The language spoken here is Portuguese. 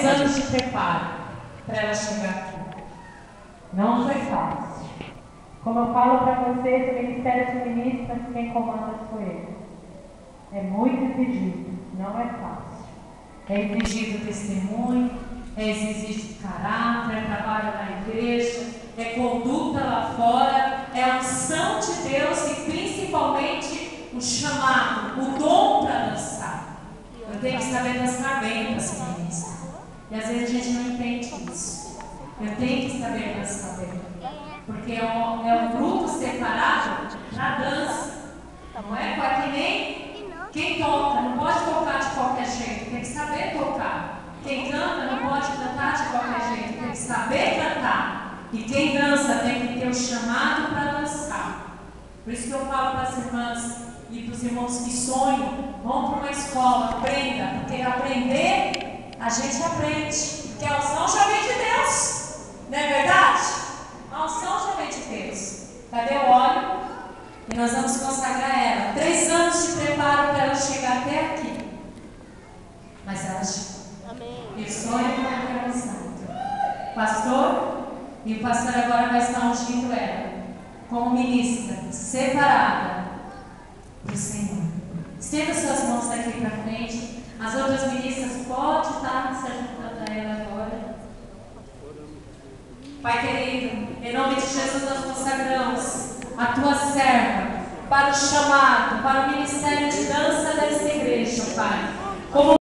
Anos de preparo para ela chegar aqui. Não foi fácil. Como eu falo para vocês, o Ministério de Ministras, quem comanda sou eu. É muito exigido, não é fácil. É exigido testemunho, é exigido caráter, é trabalho na igreja, é conduta lá fora, é a unção de Deus e principalmente o chamado, o dom para dançar. Eu tenho que saber dançar bem para ser ministra. E às vezes a gente não entende isso. Eu tenho que saber dançar bem. Porque é um grupo separado na dança. Não é? Porque que nem quem toca, não pode tocar de qualquer jeito, tem que saber tocar. Quem canta não pode cantar de qualquer jeito, tem que saber cantar. E quem dança tem que ter o chamado para dançar. Por isso que eu falo para as irmãs e para os irmãos que sonham, vão para uma escola, aprenda, porque aprender a gente aprende, porque a unção já vem de Deus, não é verdade? A unção já vem de Deus. Cadê o óleo? E nós vamos consagrar ela. 3 anos de preparo para ela chegar até aqui. Mas ela chegou. Amém. E o sonho é o santo. Pastor, e o pastor agora vai estar ungindo ela como ministra, separada para o Senhor. Estenda suas mãos daqui para frente. As outras ministras podem estar se ajudando a ela agora. Pai querido, em nome de Jesus nós consagramos a tua serva para o chamado, para o ministério de dança dessa igreja, Pai. Como